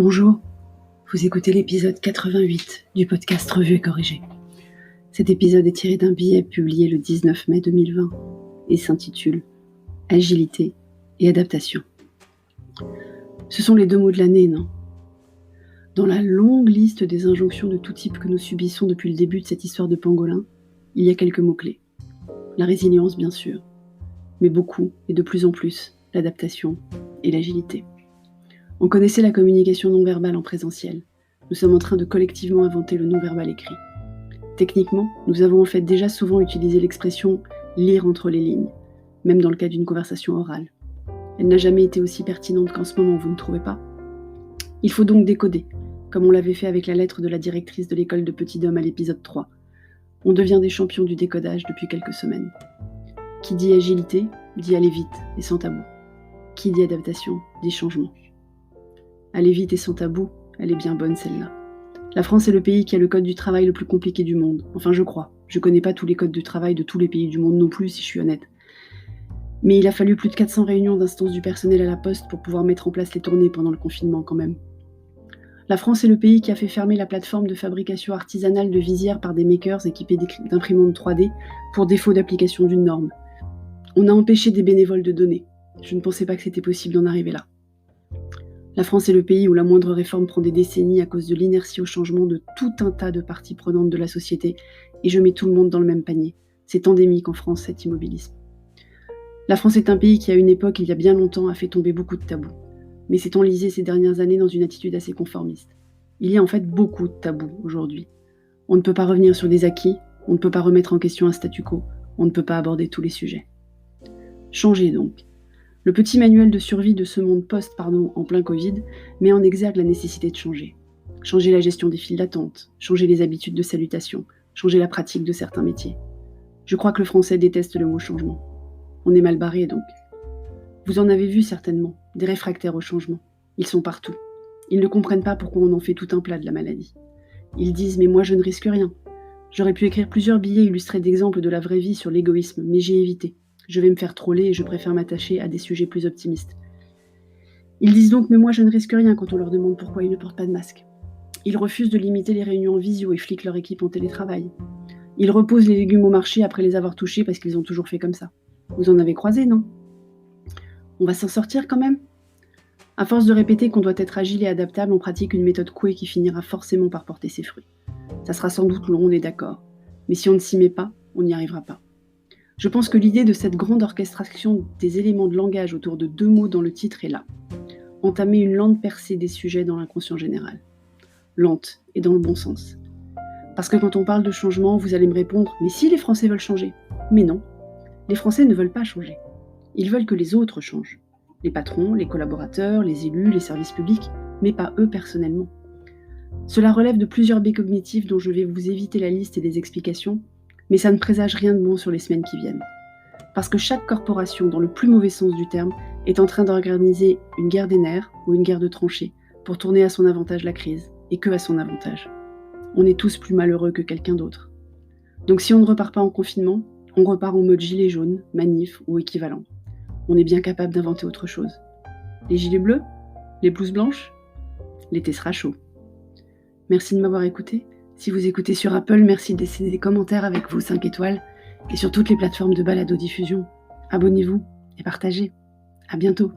Bonjour, vous écoutez l'épisode 88 du podcast Revue et Corrigée. Cet épisode est tiré d'un billet publié le 19 mai 2020 et s'intitule « Agilité et adaptation ». Ce sont les deux mots de l'année, non ? Dans la longue liste des injonctions de tout type que nous subissons depuis le début de cette histoire de pangolin, il y a quelques mots-clés. La résilience, bien sûr, mais beaucoup, et de plus en plus, l'adaptation et l'agilité. On connaissait la communication non-verbale en présentiel. Nous sommes en train de collectivement inventer le non-verbal écrit. Techniquement, nous avons en fait déjà souvent utilisé l'expression « lire entre les lignes », même dans le cas d'une conversation orale. Elle n'a jamais été aussi pertinente qu'en ce moment, vous ne trouvez pas ? Il faut donc décoder, comme on l'avait fait avec la lettre de la directrice de l'école de Petit Dôme à l'épisode 3. On devient des champions du décodage depuis quelques semaines. Qui dit agilité, dit aller vite et sans tabou. Qui dit adaptation, dit changement. Aller vite et sans tabou, elle est bien bonne celle-là. La France est le pays qui a le code du travail le plus compliqué du monde. Enfin, je crois. Je connais pas tous les codes du travail de tous les pays du monde non plus, si je suis honnête. Mais il a fallu plus de 400 réunions d'instances du personnel à la Poste pour pouvoir mettre en place les tournées pendant le confinement quand même. La France est le pays qui a fait fermer la plateforme de fabrication artisanale de visières par des makers équipés d'imprimantes 3D pour défaut d'application d'une norme. On a empêché des bénévoles de donner. Je ne pensais pas que c'était possible d'en arriver là. La France est le pays où la moindre réforme prend des décennies à cause de l'inertie au changement de tout un tas de parties prenantes de la société, et je mets tout le monde dans le même panier. C'est endémique en France, cet immobilisme. La France est un pays qui, à une époque, il y a bien longtemps, a fait tomber beaucoup de tabous, mais s'est enlisé ces dernières années dans une attitude assez conformiste. Il y a en fait beaucoup de tabous aujourd'hui. On ne peut pas revenir sur des acquis, on ne peut pas remettre en question un statu quo, on ne peut pas aborder tous les sujets. Changer donc. Le petit manuel de survie de ce monde en plein Covid met en exergue la nécessité de changer. Changer la gestion des files d'attente, changer les habitudes de salutation, changer la pratique de certains métiers. Je crois que le français déteste le mot changement. On est mal barré donc. Vous en avez vu certainement, des réfractaires au changement. Ils sont partout. Ils ne comprennent pas pourquoi on en fait tout un plat de la maladie. Ils disent « mais moi je ne risque rien ». J'aurais pu écrire plusieurs billets illustrés d'exemples de la vraie vie sur l'égoïsme, mais j'ai évité. Je vais me faire troller et je préfère m'attacher à des sujets plus optimistes. Ils disent donc « mais moi je ne risque rien » quand on leur demande pourquoi ils ne portent pas de masque. Ils refusent de limiter les réunions en visio et fliquent leur équipe en télétravail. Ils reposent les légumes au marché après les avoir touchés parce qu'ils ont toujours fait comme ça. Vous en avez croisé, non ? On va s'en sortir quand même ? À force de répéter qu'on doit être agile et adaptable, on pratique une méthode Coué qui finira forcément par porter ses fruits. Ça sera sans doute long, on est d'accord. Mais si on ne s'y met pas, on n'y arrivera pas. Je pense que l'idée de cette grande orchestration des éléments de langage autour de 2 mots dans le titre est là. Entamer une lente percée des sujets dans l'inconscient général. Lente et dans le bon sens. Parce que quand on parle de changement, vous allez me répondre « mais si les Français veulent changer ?» Mais non, les Français ne veulent pas changer. Ils veulent que les autres changent. Les patrons, les collaborateurs, les élus, les services publics, mais pas eux personnellement. Cela relève de plusieurs biais cognitifs dont je vais vous éviter la liste et les explications, mais ça ne présage rien de bon sur les semaines qui viennent. Parce que chaque corporation, dans le plus mauvais sens du terme, est en train d'organiser une guerre des nerfs ou une guerre de tranchées pour tourner à son avantage la crise, et que à son avantage. On est tous plus malheureux que quelqu'un d'autre. Donc si on ne repart pas en confinement, on repart en mode gilet jaune, manif ou équivalent. On est bien capable d'inventer autre chose. Les gilets bleus ? Les blouses blanches ? L'été sera chaud. Merci de m'avoir écouté. Si vous écoutez sur Apple, merci de laisser des commentaires avec vos 5 étoiles et sur toutes les plateformes de balado-diffusion. Abonnez-vous et partagez. À bientôt.